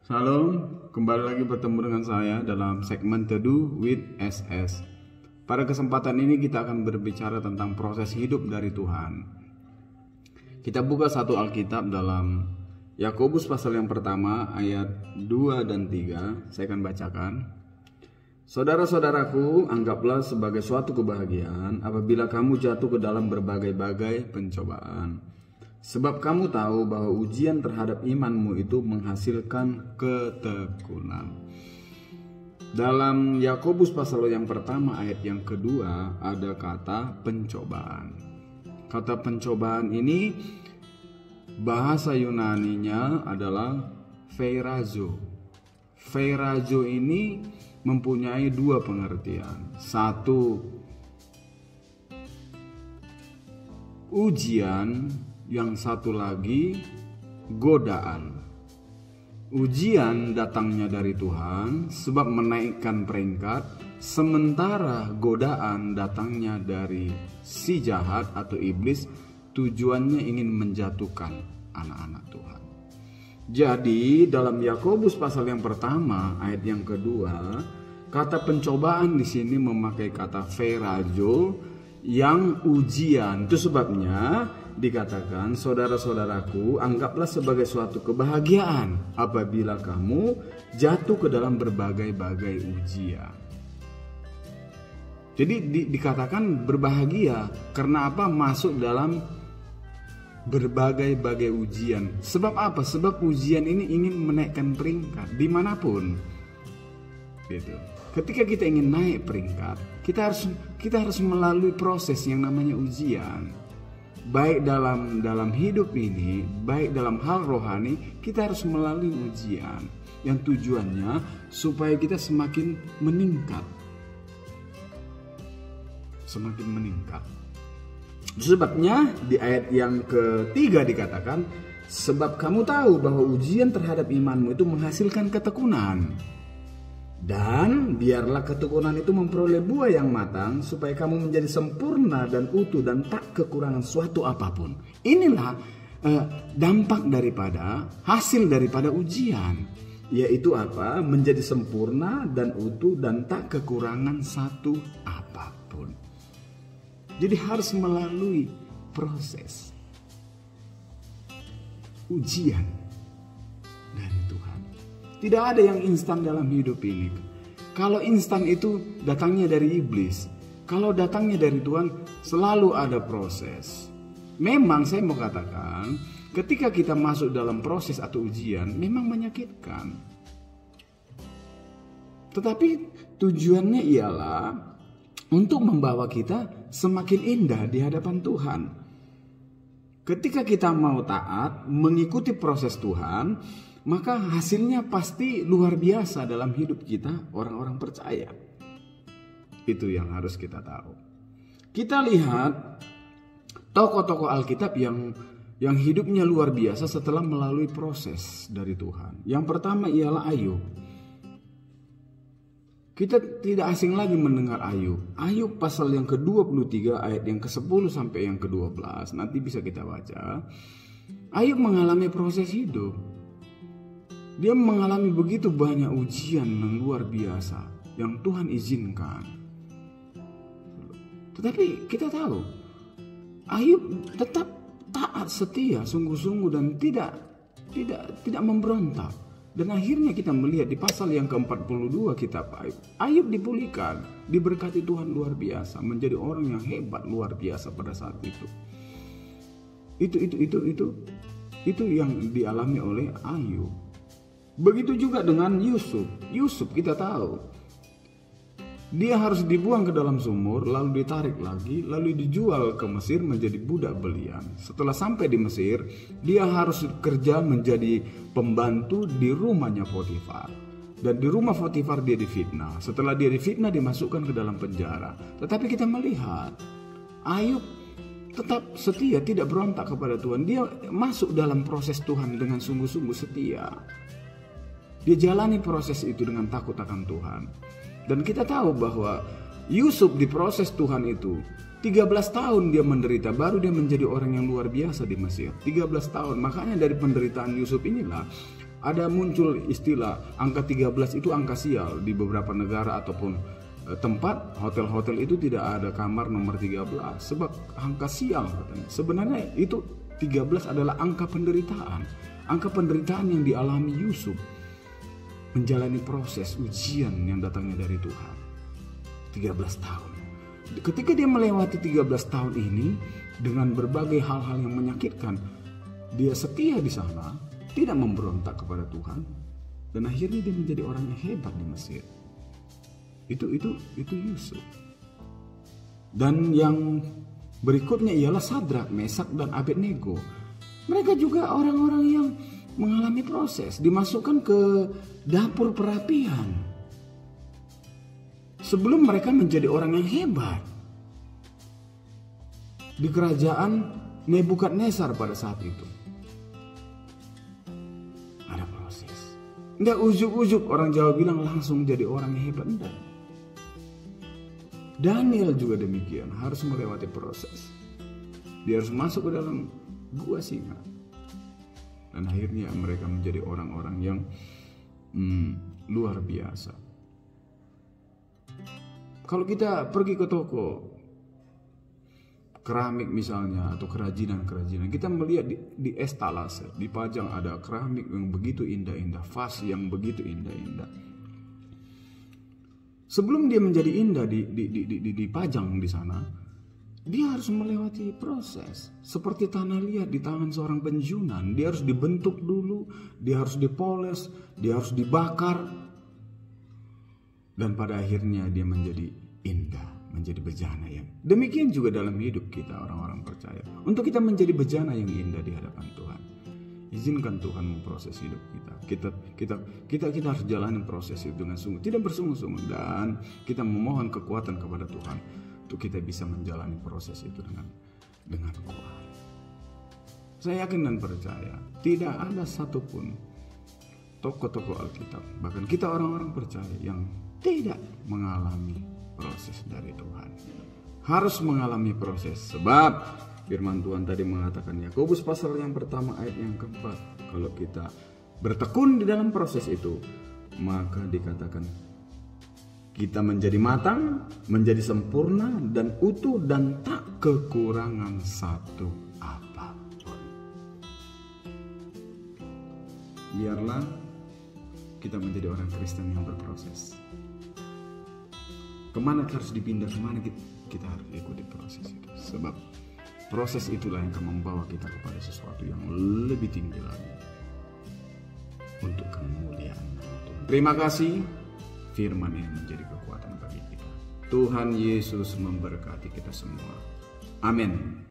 Shalom, kembali lagi bertemu dengan saya dalam segmen Teduh with SS. Pada kesempatan ini kita akan berbicara tentang proses hidup dari Tuhan. Kita buka satu Alkitab dalam Yakobus pasal yang pertama ayat 2 dan 3. Saya akan bacakan. Saudara-saudaraku, anggaplah sebagai suatu kebahagiaan apabila kamu jatuh ke dalam berbagai-bagai pencobaan. Sebab kamu tahu bahwa ujian terhadap imanmu itu menghasilkan ketekunan. Dalam Yakobus pasal yang pertama ayat yang kedua ada kata pencobaan. Kata pencobaan ini bahasa Yunaninya adalah feirazo. Feirazo ini mempunyai dua pengertian. Satu, ujian. Yang satu lagi, godaan. Ujian datangnya dari Tuhan sebab menaikkan peringkat, sementara godaan datangnya dari si jahat atau iblis, tujuannya ingin menjatuhkan anak-anak Tuhan. Jadi dalam Yakobus pasal yang pertama ayat yang kedua, kata pencobaan di sini memakai kata feirazo yang ujian. Itu sebabnya dikatakan, saudara-saudaraku, anggaplah sebagai suatu kebahagiaan apabila kamu jatuh ke dalam berbagai-bagai ujian. Jadi dikatakan berbahagia karena apa? Masuk dalam berbagai-bagai ujian. Sebab apa? Sebab ujian ini ingin menaikkan peringkat dimanapun. Gitu. Ketika kita ingin naik peringkat, kita harus melalui proses yang namanya ujian. Baik dalam hidup ini, baik dalam hal rohani, kita harus melalui ujian yang tujuannya supaya kita semakin meningkat. Semakin meningkat. Sebabnya di ayat yang ketiga dikatakan, sebab kamu tahu bahwa ujian terhadap imanmu itu menghasilkan ketekunan. Dan biarlah ketekunan itu memperoleh buah yang matang supaya kamu menjadi sempurna dan utuh dan tak kekurangan suatu apapun. Inilah dampak daripada hasil daripada ujian, yaitu apa? Menjadi sempurna dan utuh dan tak kekurangan satu apapun. Jadi harus melalui proses ujian dari Tuhan. Tidak ada yang instan dalam hidup ini. Kalau instan itu datangnya dari iblis. Kalau datangnya dari Tuhan, selalu ada proses. Memang saya mau katakan, ketika kita masuk dalam proses atau ujian, memang menyakitkan. Tetapi tujuannya ialah untuk membawa kita semakin indah di hadapan Tuhan. Ketika kita mau taat, mengikuti proses Tuhan, maka hasilnya pasti luar biasa dalam hidup kita, orang-orang percaya. Itu yang harus kita tahu. Kita lihat tokoh-tokoh Alkitab yang hidupnya luar biasa setelah melalui proses dari Tuhan. Yang pertama ialah Ayub. Kita tidak asing lagi mendengar Ayub. Ayub pasal yang ke-23 ayat yang ke-10 sampai yang ke-12. Nanti bisa kita baca. Ayub mengalami proses hidup. Dia mengalami begitu banyak ujian yang luar biasa yang Tuhan izinkan. Tetapi kita tahu Ayub tetap taat, setia, sungguh-sungguh dan tidak memberontak. Dan akhirnya kita melihat di pasal yang ke-42 kitab Ayub. Ayub dipulihkan, diberkati Tuhan luar biasa, menjadi orang yang hebat luar biasa pada saat itu. Itu yang dialami oleh Ayub. Begitu juga dengan Yusuf. Yusuf kita tahu, dia harus dibuang ke dalam sumur, lalu ditarik lagi, lalu dijual ke Mesir menjadi budak belian. Setelah sampai di Mesir, dia harus kerja menjadi pembantu di rumahnya Potifar. Dan di rumah Potifar dia difitnah. Setelah dia difitnah, dimasukkan ke dalam penjara. Tetapi kita melihat Ayub tetap setia, tidak berontak kepada Tuhan. Dia masuk dalam proses Tuhan dengan sungguh-sungguh setia. Dia jalani proses itu dengan takut akan Tuhan. Dan kita tahu bahwa Yusuf di proses Tuhan itu 13 tahun dia menderita, baru dia menjadi orang yang luar biasa di Mesir. 13 tahun. Makanya dari penderitaan Yusuf inilah Ada muncul istilah angka 13 itu angka sial di beberapa negara ataupun tempat hotel-hotel itu tidak ada kamar nomor 13 sebab angka sial katanya. Sebenarnya itu 13 adalah angka penderitaan. Angka penderitaan yang dialami Yusuf menjalani proses ujian yang datangnya dari Tuhan. 13 tahun. Ketika dia melewati 13 tahun ini dengan berbagai hal-hal yang menyakitkan, dia setia di sana, tidak memberontak kepada Tuhan, dan akhirnya dia menjadi orang yang hebat di Mesir. Itu Yusuf. Dan yang berikutnya ialah Sadrak, Mesak, dan Abednego. Mereka juga orang-orang yang mengalami proses, dimasukkan ke dapur perapian sebelum mereka menjadi orang yang hebat di kerajaan Nebukadnezar pada saat itu. Ada proses. Nggak ujuk-ujuk orang Jawa bilang langsung jadi orang yang hebat. Enggak. Daniel juga demikian, harus melewati proses. Dia harus masuk ke dalam gua singa. Dan akhirnya mereka menjadi orang-orang yang luar biasa. Kalau kita pergi ke toko keramik misalnya atau kerajinan-kerajinan, kita melihat di estalase dipajang ada keramik yang begitu indah-indah, vas yang begitu indah-indah. Sebelum dia menjadi indah dipajang di sana, dia harus melewati proses. Seperti tanah liat di tangan seorang penjunan, dia harus dibentuk dulu, dia harus dipoles, dia harus dibakar. Dan pada akhirnya dia menjadi indah, menjadi bejana yang demikian juga dalam hidup kita orang-orang percaya. Untuk kita menjadi bejana yang indah di hadapan Tuhan, izinkan Tuhan memproses hidup kita. Kita harus jalani proses itu dengan sungguh, tidak bersungguh-sungguh, dan kita memohon kekuatan kepada Tuhan untuk kita bisa menjalani proses itu dengan kuat. Saya yakin dan percaya tidak ada satupun tokoh-tokoh Alkitab, bahkan kita orang-orang percaya yang tidak mengalami proses dari Tuhan. Harus mengalami proses, sebab firman Tuhan tadi mengatakan, Yakobus pasal yang pertama ayat yang keempat, kalau kita bertekun di dalam proses itu, maka dikatakan kita menjadi matang, menjadi sempurna dan utuh dan tak kekurangan satu apapun. Biarlah kita menjadi orang Kristen yang berproses. Kemana kita harus dipindah, kemana kita harus ikuti proses itu. Sebab proses itulah yang akan membawa kita kepada sesuatu yang lebih tinggi lagi untuk kemuliaan Tuhan. Terima kasih. Firman ini menjadi kekuatan bagi kita. Tuhan Yesus memberkati kita semua. Amin.